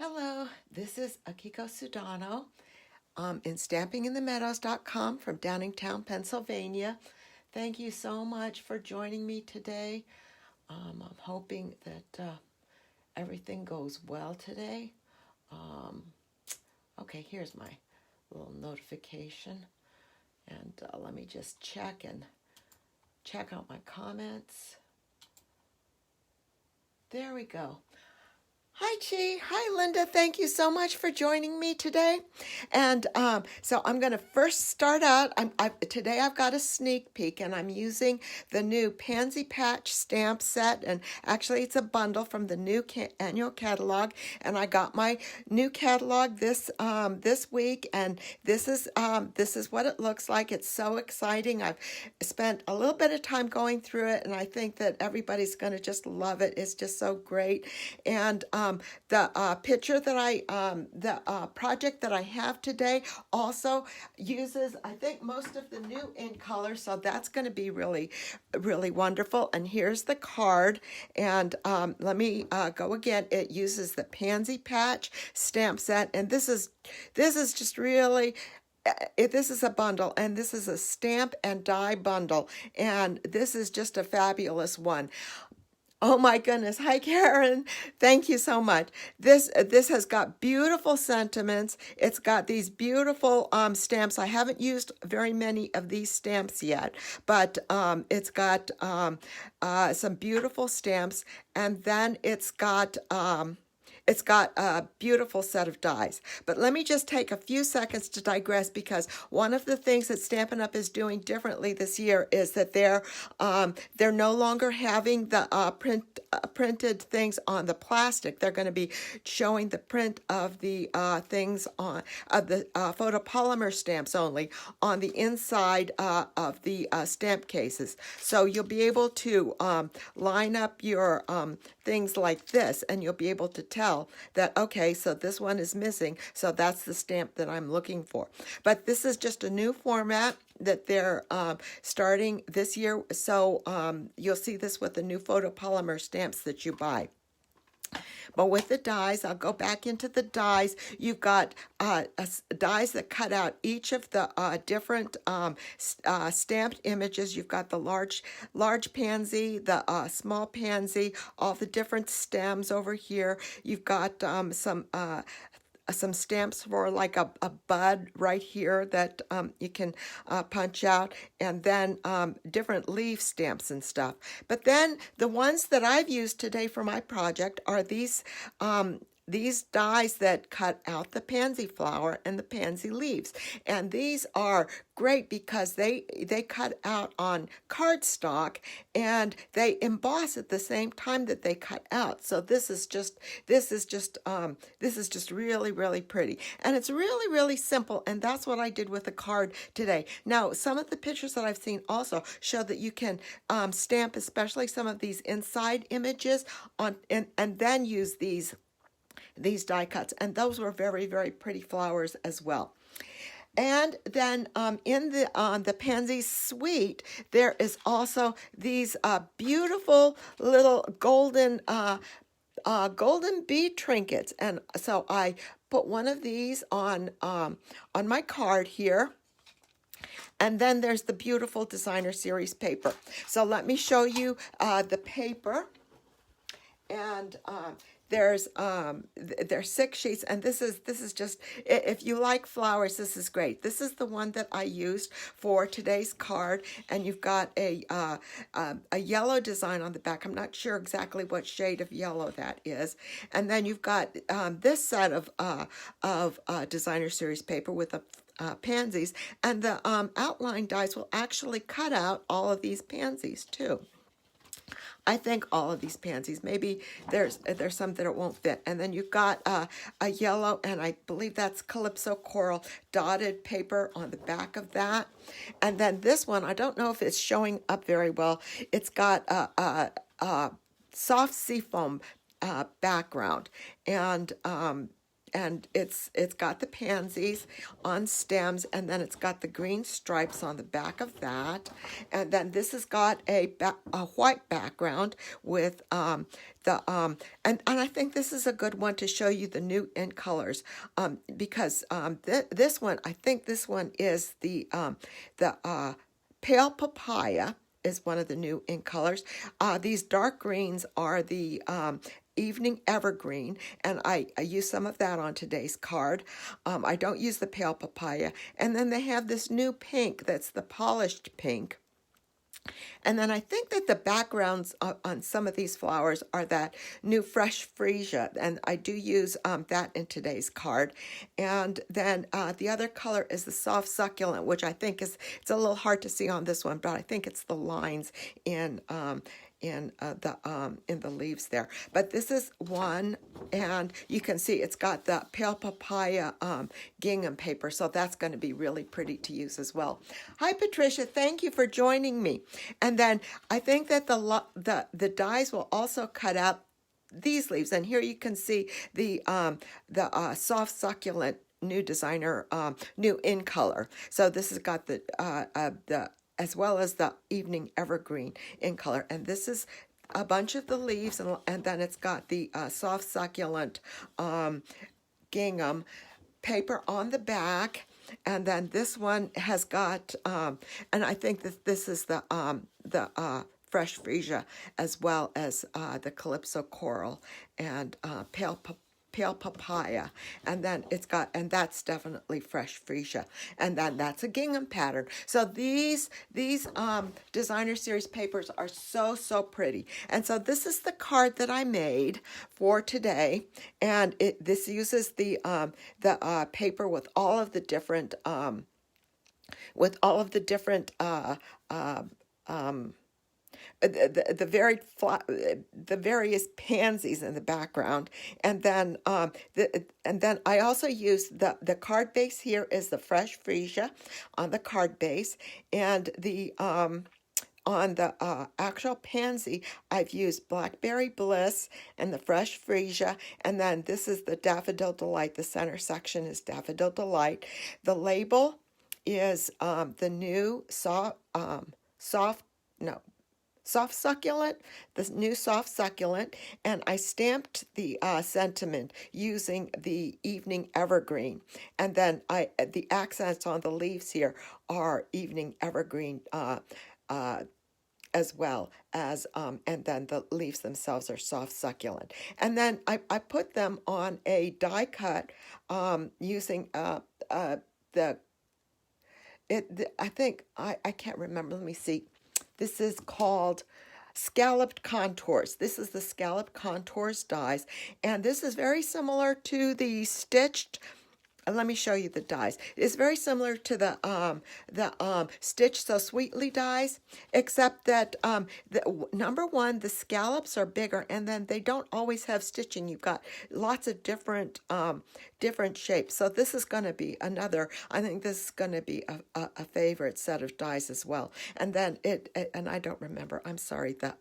Hello, this is Akiko Sudano in stampinginthemeadows.com from Downingtown, Pennsylvania. Thank you so much for joining me today. I'm hoping that everything goes well today. Okay, here's my little notification. And let me just check out my comments. There we go. Hi, Chi. Hi, Linda. Thank you so much for joining me today. And so I'm going to first start out. Today I've got a sneak peek, and I'm using the new Pansy Patch stamp set. And actually, it's a bundle from the new annual catalog. And I got my new catalog this week, and this is what it looks like. It's so exciting. I've spent a little bit of time going through it, and I think that everybody's going to just love it. It's just so great. And the picture that the project that I have today also uses, I think, most of the new ink color, so that's going to be really, really wonderful. And here's the card, and let me go again. It uses the Pansy Patch stamp set, and this is just really. This is a bundle, and this is a stamp and die bundle, and this is just a fabulous one. Oh my goodness. Hi, Karen. Thank you so much. This has got beautiful sentiments. It's got these beautiful stamps. I haven't used very many of these stamps yet, but it's got some beautiful stamps, and then it's got a beautiful set of dies. But let me just take a few seconds to digress, because one of the things that Stampin' Up! Is doing differently this year is that they're no longer having the printed things on the plastic. They're going to be showing the print of the things of the photopolymer stamps only on the inside of the stamp cases. So you'll be able to line up your things like this, and you'll be able to tell that, okay, so this one is missing, so that's the stamp that I'm looking for. But this is just a new format that they're starting this year, so you'll see this with the new photopolymer stamps that you buy. But with the dies, I'll go back into the dies. You've got dies that cut out each of the different stamped images. You've got the large pansy, the small pansy, all the different stems over here. You've got some stamps for like a bud right here that you can punch out, and then different leaf stamps and stuff. But then the ones that I've used today for my project are these dies that cut out the pansy flower and the pansy leaves. And these are great because they cut out on cardstock, and they emboss at the same time that they cut out. So this is just really, really pretty. And it's really, really simple, and that's what I did with the card today. Now, some of the pictures that I've seen also show that you can stamp, especially some of these inside images on, and then use these die cuts, and those were very, very pretty flowers as well. And then in the Pansy Suite, there is also these beautiful little golden bead trinkets, and so I put one of these on my card here. And then there's the beautiful designer series paper. So let me show you the paper, and there's 6 sheets, and this is just, if you like flowers, this is great. This is the one that I used for today's card, and you've got a yellow design on the back. I'm not sure exactly what shade of yellow that is. And then you've got this set of designer series paper with the pansies, and the outline dies will actually cut out all of these pansies too. I think all of these pansies. Maybe there's some that it won't fit. And then you've got a yellow, and I believe that's Calypso Coral dotted paper on the back of that. And then this one, I don't know if it's showing up very well. It's got a soft seafoam background, and it's got the pansies on stems, and then it's got the green stripes on the back of that, and then this has got a white background with and I think this is a good one to show you the new in colors, because this one, I think this one is the pale papaya is one of the new in colors. These dark greens are the evening evergreen, and I use some of that on today's card. I don't use the pale papaya. And then they have this new pink that's the polished pink. And then I think that the backgrounds on some of these flowers are that new fresh freesia, and I do use that in today's card. And then the other color is the soft succulent, which I think it's a little hard to see on this one, but I think it's the lines in the leaves there. But this is one, and you can see it's got the pale papaya gingham paper, so that's going to be really pretty to use as well. Hi Patricia, thank you for joining me. And then I think that the dies will also cut out these leaves, and here you can see the soft succulent new designer new in color. So this has got the as well as the evening evergreen in color. And this is a bunch of the leaves, and then it's got the soft succulent gingham paper on the back. And then this one has got, and I think that this is the fresh freesia, as well as the calypso coral and pale papaya, and then it's got, and that's definitely fresh freesia, and then that's a gingham pattern. So these designer series papers are so pretty. And so this is the card that I made for today, and this uses the paper with all of the different the various pansies in the background, and then I also use the card base. Here is the fresh freesia on the card base, and the on the actual pansy, I've used Blackberry Bliss and the fresh freesia, and then this is the Daffodil Delight. The center section is Daffodil Delight. The label is the new soft succulent, the new soft succulent, and I stamped the sentiment using the evening evergreen, and then the accents on the leaves here are evening evergreen as well as and then the leaves themselves are soft succulent. And then I put them on a die cut using I think I can't remember. Let me see. This is called Scalloped Contours. This is the Scalloped Contours dies, and this is very similar to the stitched. Let me show you the dies. It's very similar to the Stitched So Sweetly dies, except that number one, the scallops are bigger, and then they don't always have stitching. You've got lots of different shapes. So this is going to be another. I think this is going to be a favorite set of dies as well. And then and I don't remember. I'm sorry. The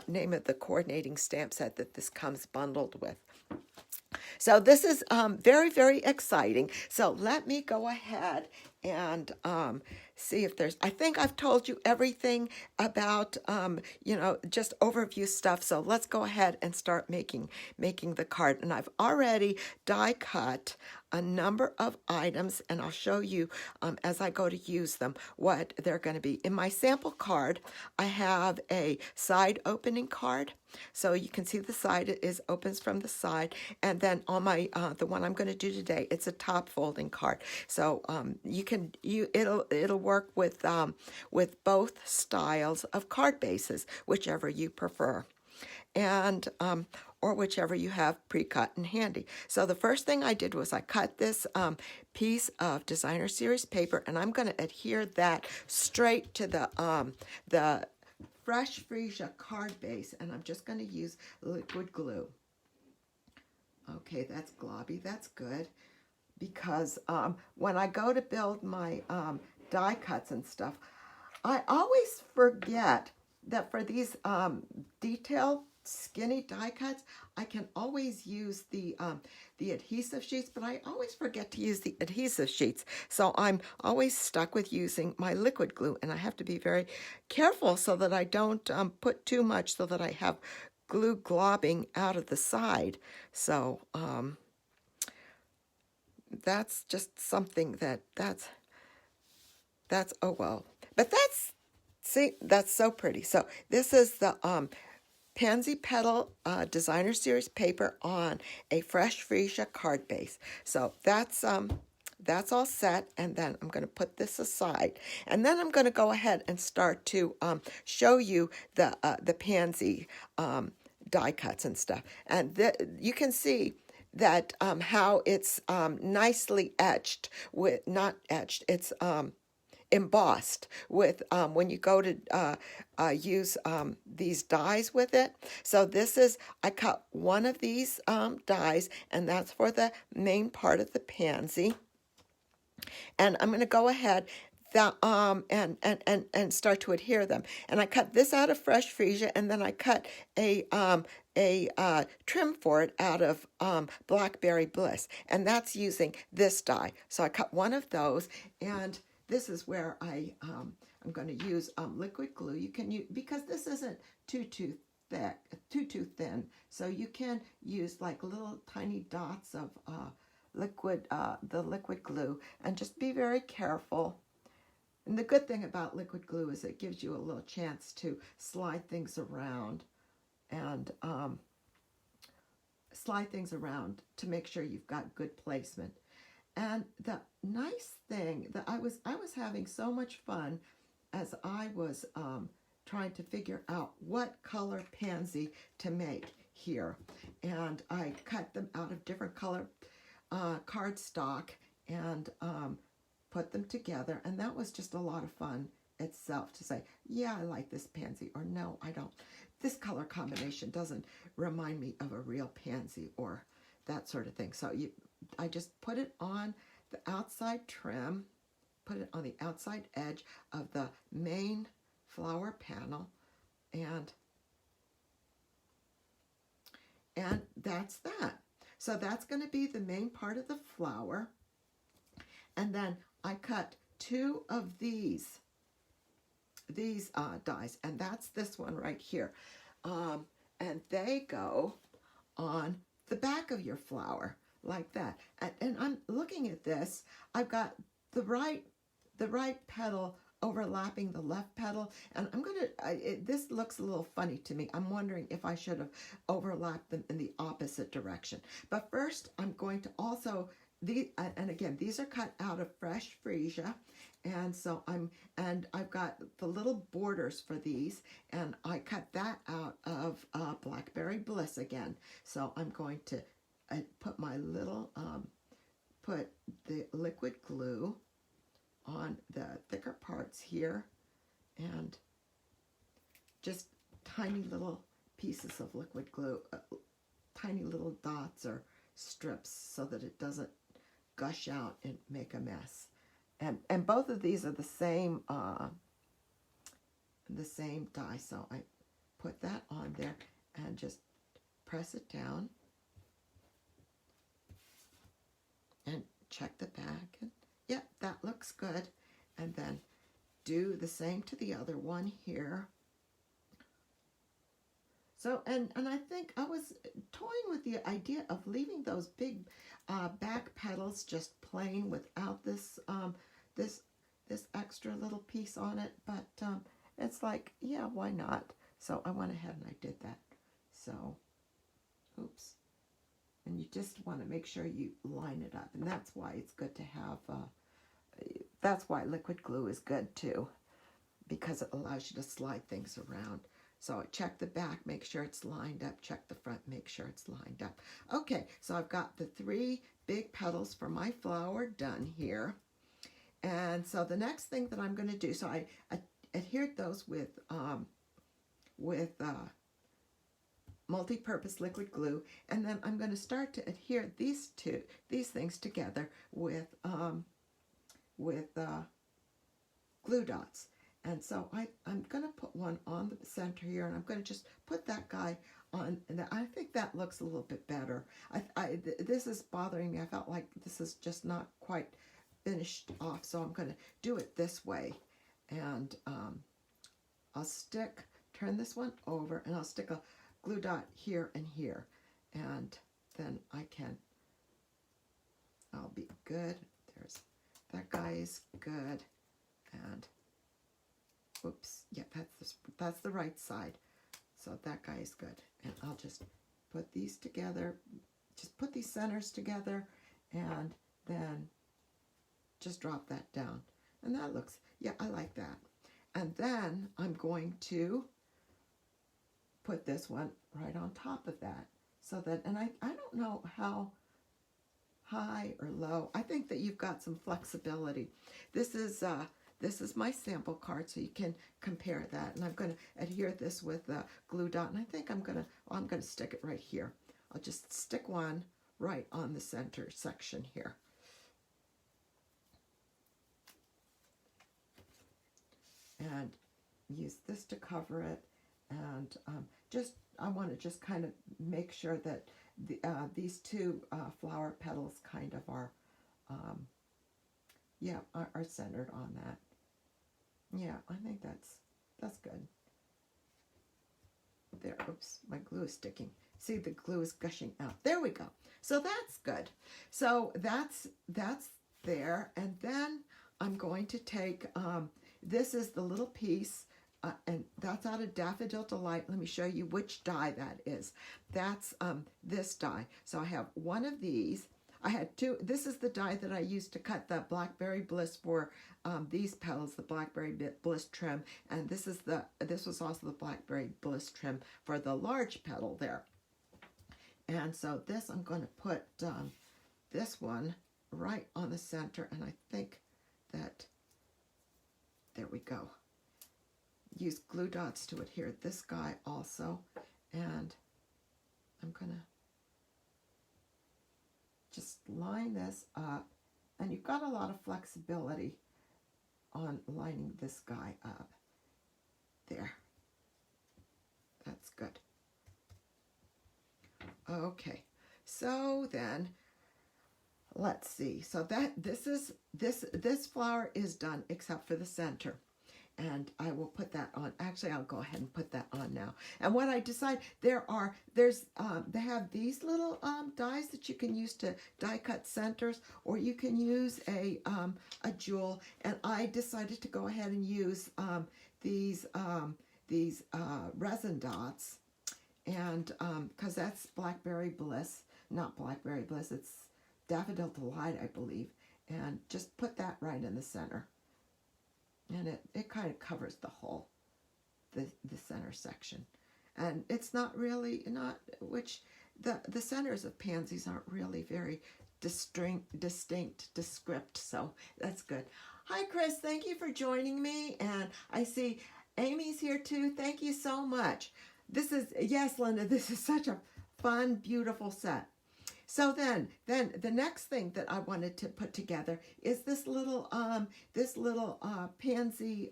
name of the coordinating stamp set that this comes bundled with. So this is very exciting. So let me go ahead and see if there's, I think I've told you everything about, just overview stuff. So let's go ahead and start making the card. And I've already die cut a number of items, and I'll show you as I go to use them what they're going to be. In my sample card, I have a side opening card. So you can see the side opens from the side, and then on my the one I'm going to do today, it's a top folding card. So it'll work with both styles of card bases, whichever you prefer, and or whichever you have pre-cut and handy. So the first thing I did was I cut this piece of designer series paper, and I'm going to adhere that straight to the fresh freesia card base, and I'm just going to use liquid glue. Okay, that's globby, that's good, because when I go to build my die cuts and stuff, I always forget that for these detail skinny die cuts, I can always use the adhesive sheets, but I always forget to use the adhesive sheets. So I'm always stuck with using my liquid glue, and I have to be very careful so that I don't put too much so that I have glue globbing out of the side. So that's just something that's oh well. But see, that's so pretty. So this is the Pansy Petal Designer Series paper on a fresh freesia card base. So that's all set, and then I'm going to put this aside, and then I'm going to go ahead and start to show you the Pansy die cuts and stuff, and you can see that how it's nicely etched with not etched. It's embossed with when you go to use these dies with it. So this is, I cut one of these dies, and that's for the main part of the pansy. And I'm going to go ahead and start to adhere them. And I cut this out of fresh freesia, and then I cut a trim for it out of Blackberry Bliss, and that's using this die. So I cut one of those, and this is where I'm going to use liquid glue. You can use, because this isn't too thick, too thin, so you can use like little tiny dots of the liquid glue, and just be very careful. And the good thing about liquid glue is it gives you a little chance to slide things around and to make sure you've got good placement. And the nice thing that I was having so much fun as I was trying to figure out what color pansy to make here. And I cut them out of different color cardstock and put them together, and that was just a lot of fun itself to say, yeah, I like this pansy, or no, I don't. This color combination doesn't remind me of a real pansy, or that sort of thing. So I just put it on the outside trim, put it on the outside edge of the main flower panel, and that's that. So that's going to be the main part of the flower. And then I cut two of these dies, and that's this one right here. And they go on the back of your flower like that. And I'm looking at this. I've got the right petal overlapping the left petal, and I'm gonna. This looks a little funny to me. I'm wondering if I should have overlapped them in the opposite direction. But first, I'm going to also. And again, these are cut out of fresh freesia, and so I've got the little borders for these, and I cut that out of Blackberry Bliss again. So I'm going to put my little put the liquid glue on the thicker parts here, and just tiny little pieces of liquid glue, tiny little dots or strips, so that it doesn't gush out and make a mess. And both of these are the same die, so I put that on there and just press it down and check the back, and yep, that looks good. And then do the same to the other one here. So, and I think I was toying with the idea of leaving those big back petals just plain without this this extra little piece on it, but it's like, yeah, why not? So I went ahead and I did that. So, oops. And you just want to make sure you line it up, and that's why it's good to have, that's why liquid glue is good too, because it allows you to slide things around. So check the back, make sure it's lined up. Check the front, make sure it's lined up. Okay, so I've got the 3 big petals for my flower done here. And so the next thing that I'm going to do, so I adhered those with multi-purpose liquid glue, and then I'm going to start to adhere these things together with glue dots. And so I'm going to put one on the center here, and I'm going to just put that guy on, and I think that looks a little bit better. This is bothering me. I felt like this is just not quite finished off, so I'm going to do it this way. And I'll turn this one over, and I'll stick a glue dot here and here. And then I'll be good. That guy is good. And, oops, yeah, that's the right side. So that guy is good. And I'll just put these together, just put these centers together, and then just drop that down. And that looks, yeah, I like that. And then I'm going to put this one right on top of that. So that, and I don't know how high or low. I think that you've got some flexibility. This is my sample card, so you can compare that. And I'm going to adhere this with a glue dot, and I think I'm going to stick it right here. I'll just stick one right on the center section here. And use this to cover it. And I want to just kind of make sure that these two flower petals kind of are centered on that. Yeah, I think that's good. There, oops, my glue is sticking. See, the glue is gushing out. There we go. So that's good. So that's there. And then I'm going to take, this is the little piece, and that's out of Daffodil Delight. Let me show you which die that is. That's this die. So I have one of these. I had two. This is the die that I used to cut the Blackberry Bliss for these petals, the Blackberry Bliss trim, and this was also the Blackberry Bliss trim for the large petal there. And so this, I'm going to put this one right on the center, and I think that, there we go. Use glue dots to adhere this guy also, and I'm going to just line this up, and you've got a lot of flexibility on lining this guy up. There. That's good. Okay, so then let's see. So this flower is done except for the center. And I will put that on. Actually, I'll go ahead and put that on now. And what I decide, they have these little dies that you can use to die cut centers, or you can use a jewel. And I decided to go ahead and use these resin dots, and because that's Blackberry Bliss, not Blackberry Bliss, it's Daffodil Delight, I believe. And just put that right in the center. And it kind of covers the whole, the center section. And it's not really, the centers of pansies aren't really very distinct, descript, so that's good. Hi, Chris, thank you for joining me. And I see Amy's here too. Thank you so much. Yes, Linda, this is such a fun, beautiful set. So then the next thing that I wanted to put together is this little pansy,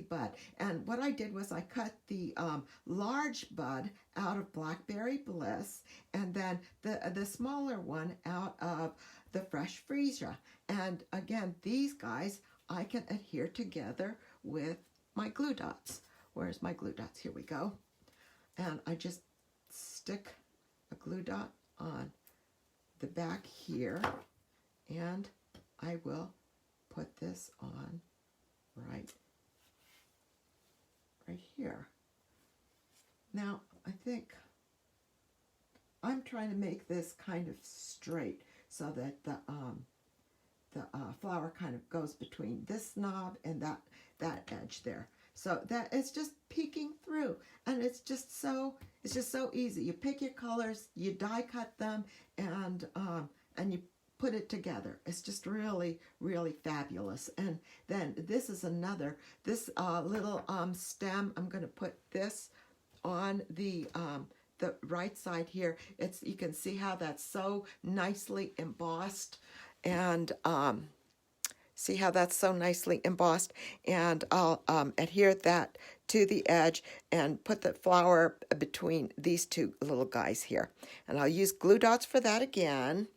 bud. And what I did was I cut the large bud out of Blackberry Bliss, and then the smaller one out of the Fresh Freesia. And again, these guys I can adhere together with my glue dots. Where's my glue dots? Here we go. And I just stick a glue dot on the back here, and I will put this on right here. Now, I think I'm trying to make this kind of straight so that the flower kind of goes between this knob and that edge there. So that it's just peeking through, and it's just so easy. You pick your colors, you die cut them, and you put it together. It's just really, really fabulous. And then this is this little stem. I'm going to put this on the right side here. You can see how that's so nicely embossed, and See how that's so nicely embossed? And I'll adhere that to the edge and put the flower between these two little guys here. And I'll use glue dots for that again.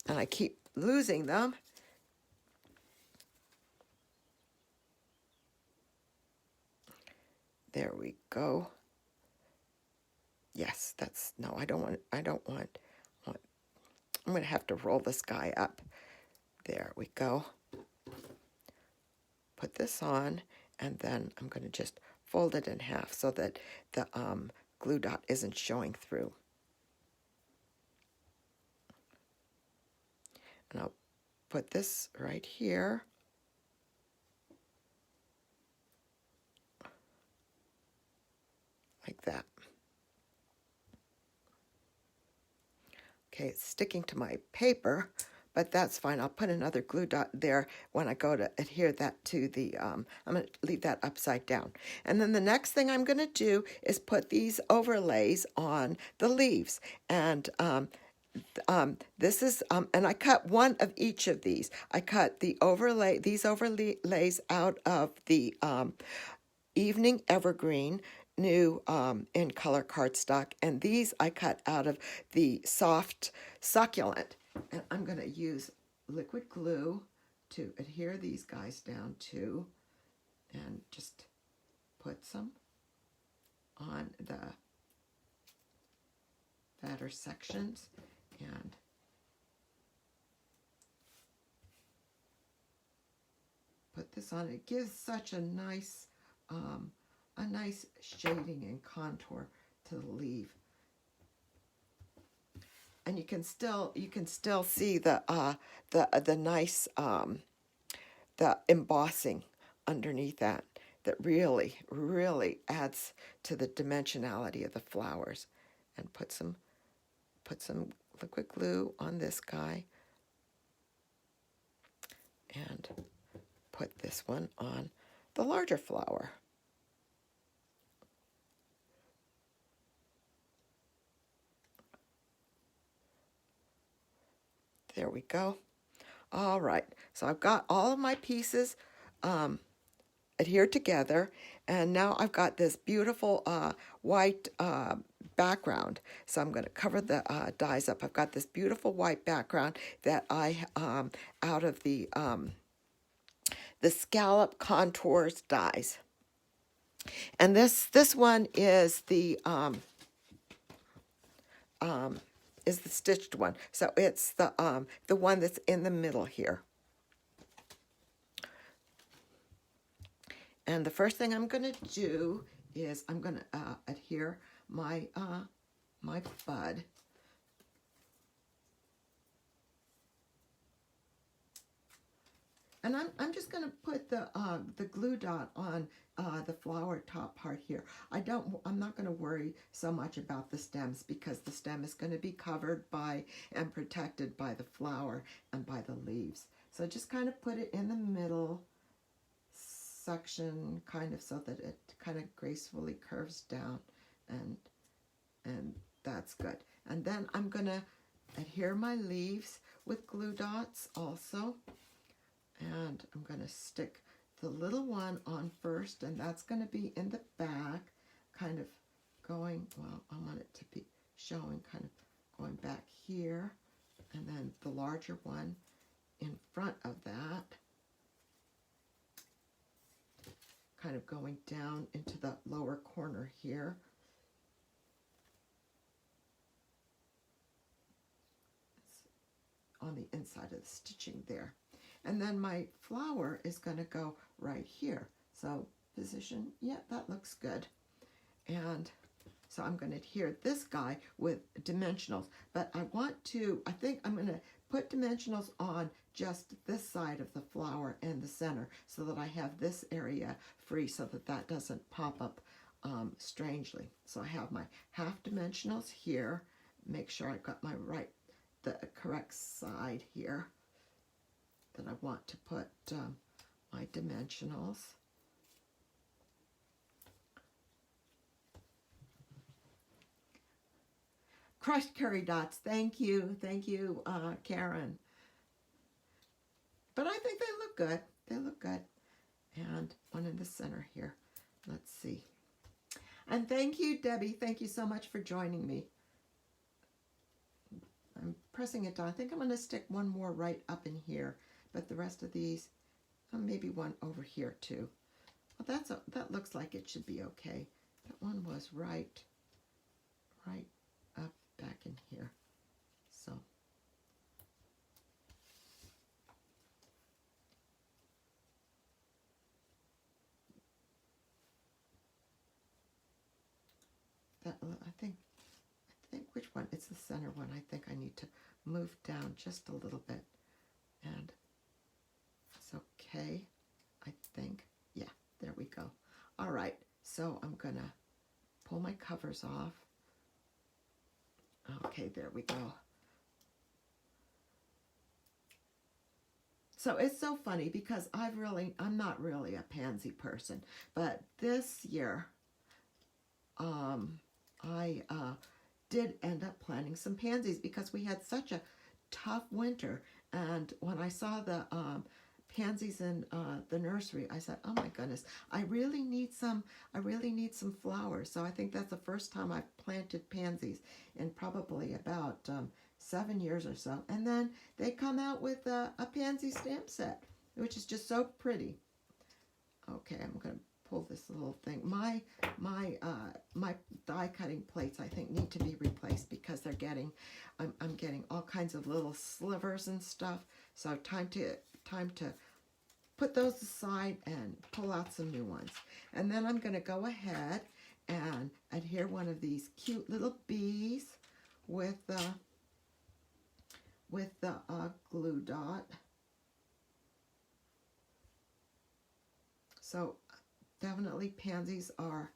And I keep losing them. There we go. Yes, that's, no, I don't want, I'm going to have to roll this guy up. There we go. Put this on, and then I'm going to just fold it in half so that the glue dot isn't showing through. And I'll put this right here. Like that. Okay, it's sticking to my paper, but that's fine. I'll put another glue dot there when I go to adhere that to the, I'm going to leave that upside down. And then the next thing I'm going to do is put these overlays on the leaves. And this is, and I cut one of each of these. I cut the overlay, these overlays out of the Evening Evergreen, new in color cardstock, and these I cut out of the Soft Succulent. And I'm going to use liquid glue to adhere these guys down to, and just put some on the fatter sections, and put this on. It gives such a nice shading and contour to the leaf, and you can still see the nice the embossing underneath that really adds to the dimensionality of the flowers. And put some liquid glue on this guy, and put this one on the larger flower. There we go. All right, so I've got all of my pieces adhered together, and now I've got this beautiful white background. So I'm going to cover the dies up. I've got this beautiful white background that I out of the Scalloped Contours dies, and this one is the stitched one. So it's the one that's in the middle here. And the first thing I'm going to do is I'm going to adhere my my bud. And I'm just going to put the glue dot on the flower top part here. I'm not going to worry so much about the stems, because the stem is going to be covered by and protected by the flower and by the leaves. So just kind of put it in the middle section, kind of so that it kind of gracefully curves down, and that's good. And then I'm going to adhere my leaves with glue dots also. And I'm going to stick the little one on first, and that's going to be in the back, kind of going, well, I want it to be showing kind of going back here, and then the larger one in front of that, kind of going down into the lower corner here. It's on the inside of the stitching there. And then my flower is going to go right here. So position, yeah, that looks good. And so I'm going to adhere this guy with dimensionals. But I think I'm going to put dimensionals on just this side of the flower and the center, so that I have this area free, so that that doesn't pop up strangely. So I have my half dimensionals here. Make sure I've got the correct side here that I want to put my dimensionals. Crushed curry dots, thank you, Karen. look good. They look good. And one in the center here. Let's see. And thank you, Debbie. Thank you so much for joining me. I'm pressing it down. I think I'm going to stick one more right up in here, but the rest of these, maybe one over here too. Well, that looks like it should be okay. That one was right up back in here. So. That, I think which one? It's the center one. I think I need to move down just a little bit. And it's okay, I think. Yeah, there we go. All right, so I'm going to pull my covers off. Okay, there we go. So it's so funny because I'm not really a pansy person, but this year, I did end up planting some pansies because we had such a tough winter. And when I saw the pansies in the nursery, I said, "Oh my goodness, I really need some flowers." So I think that's the first time I've planted pansies in probably about 7 years or so. And then they come out with a pansy stamp set, which is just so pretty. Okay, I'm gonna pull this little thing. My die cutting plates, I think, need to be replaced because they're getting, I'm getting all kinds of little slivers and stuff. So time to put those aside and pull out some new ones. And then I'm going to go ahead and adhere one of these cute little bees with the glue dot. So definitely pansies are,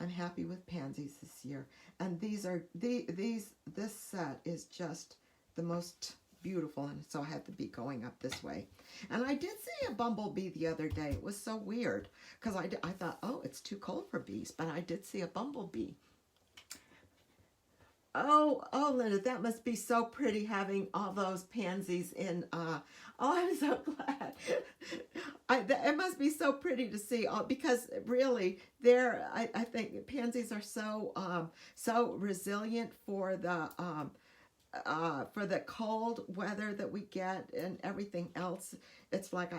I'm happy with pansies this year. And this set is just the most beautiful, and so I had to be going up this way. And I did see a bumblebee the other day. It was so weird because I thought, oh, it's too cold for bees, but I did see a bumblebee. Oh, Linda, that must be so pretty having all those pansies in, oh, I'm so glad. It must be so pretty to see, because really, I think pansies are so resilient for the cold weather that we get and everything else. It's like,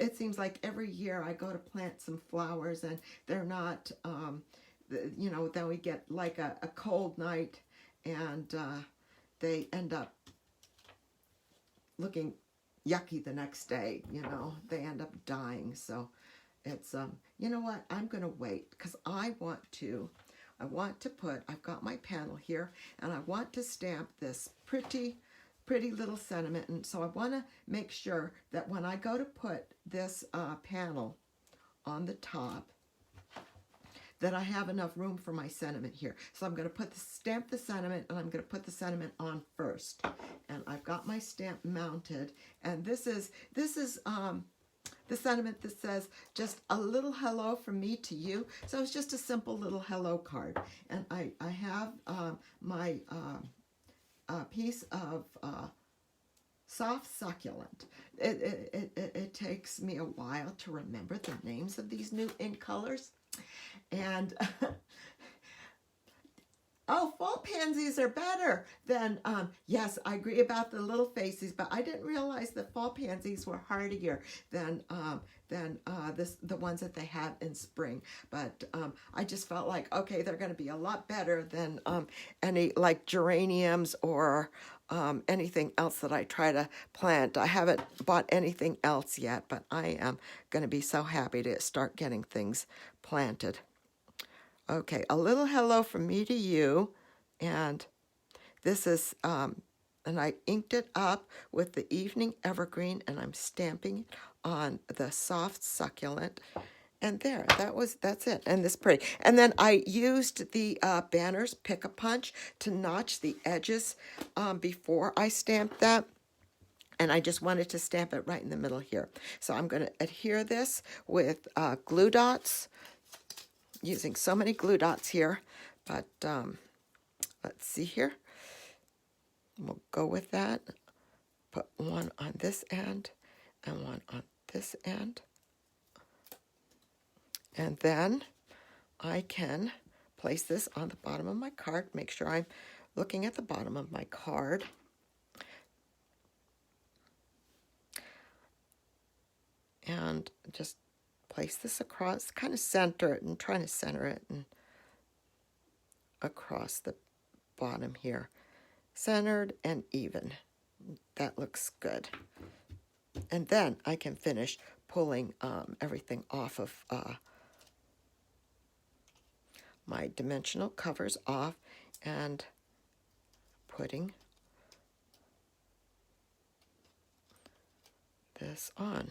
it seems like every year I go to plant some flowers and they're not, you know, then we get like a cold night and they end up looking yucky the next day, you know, they end up dying. So it's, you know what, I'm going to wait because I want to put, I've got my panel here and I want to stamp this pretty little sentiment. And so I want to make sure that when I go to put this panel on the top, that I have enough room for my sentiment here. So I'm going to stamp the sentiment, and I'm going to put the sentiment on first. And I've got my stamp mounted, and this is the sentiment that says just a little hello from me to you. So it's just a simple little hello card. And I have my piece of soft succulent. It takes me a while to remember the names of these new ink colors. And oh, fall pansies are better than, yes, I agree about the little faces, but I didn't realize that fall pansies were hardier than the ones that they have in spring. But I just felt like, okay, they're going to be a lot better than any like geraniums or anything else that I try to plant. I haven't bought anything else yet, but I am going to be so happy to start getting things planted. Okay, a little hello from me to you, and this is, and I inked it up with the Evening Evergreen, and I'm stamping it on the soft succulent, and there, that's it, and this pretty. And then I used the Banner's Pick-a-Punch to notch the edges before I stamped that. And I just wanted to stamp it right in the middle here. So I'm going to adhere this with glue dots, using so many glue dots here, but let's see here. We'll go with that. put one on this end and one on this end. And then I can place this on the bottom of my card. Make sure I'm looking at the bottom of my card. And just place this across, kind of center it, and trying to center it and across the bottom here. Centered and even. That looks good. And then I can finish pulling everything off of my dimensional covers off and putting this on.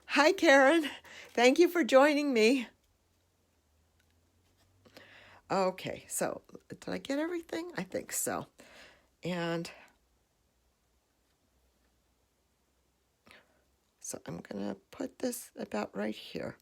Hi, Karen. Thank you for joining me. Okay, so did I get everything? I think so. And so I'm going to put this about right here.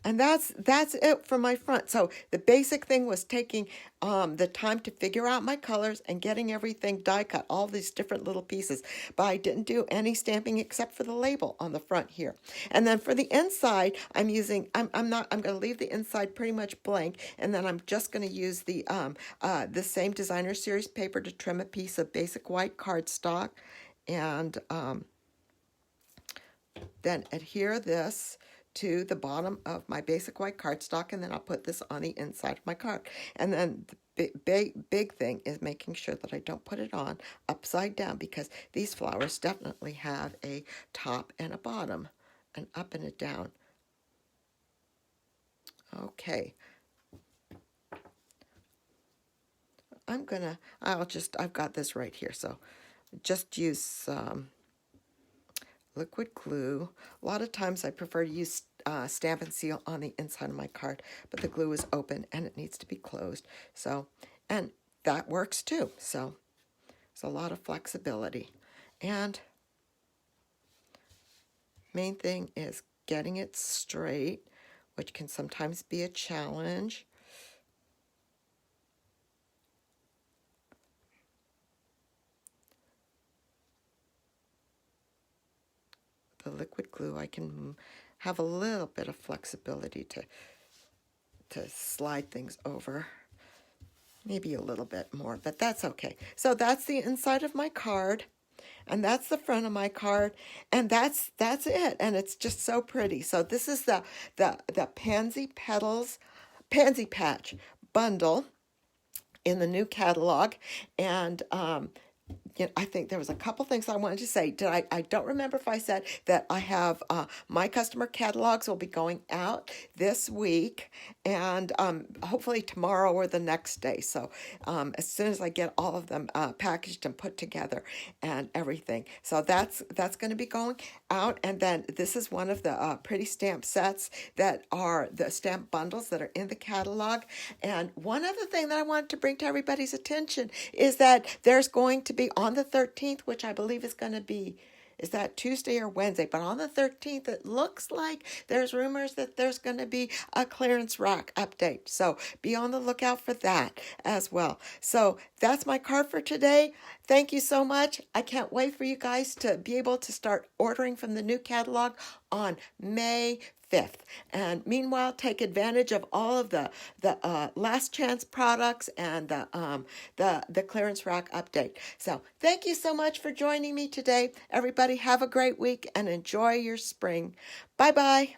And that's it for my front. So the basic thing was taking the time to figure out my colors and getting everything die cut, all these different little pieces. But I didn't do any stamping except for the label on the front here. And then for the inside, I'm going to leave the inside pretty much blank, and then I'm just going to use the same Designer Series paper to trim a piece of basic white cardstock, and then adhere this to the bottom of my basic white cardstock, and then I'll put this on the inside of my card. And then the big thing is making sure that I don't put it on upside down, because these flowers definitely have a top and a bottom, an up and a down. Okay. I've got this right here, so just use liquid glue. A lot of times I prefer to use Stampin' Seal on the inside of my card, but the glue is open and it needs to be closed. So, and that works too. So it's a lot of flexibility. And main thing is getting it straight, which can sometimes be a challenge. The liquid glue, I can have a little bit of flexibility to slide things over. Maybe a little bit more, but that's okay. So that's the inside of my card, and that's the front of my card, and that's it. And it's just so pretty. So this is the Pansy Patch bundle in the new catalog, and I think there was a couple things I wanted to say. I don't remember if I said that I have my customer catalogs will be going out this week, and hopefully tomorrow or the next day. So as soon as I get all of them packaged and put together and everything. So that's going to be going out. And then this is one of the pretty stamp sets that are the stamp bundles that are in the catalog. And one other thing that I wanted to bring to everybody's attention is that there's going to be on the 13th, which I believe is going to be, is that Tuesday or Wednesday? But on the 13th, it looks like there's rumors that there's going to be a clearance rack update. So be on the lookout for that as well. So that's my card for today. Thank you so much. I can't wait for you guys to be able to start ordering from the new catalog on May 5th. And meanwhile, take advantage of all of the last chance products and the clearance rack update. So thank you so much for joining me today. Everybody have a great week and enjoy your spring. Bye-bye.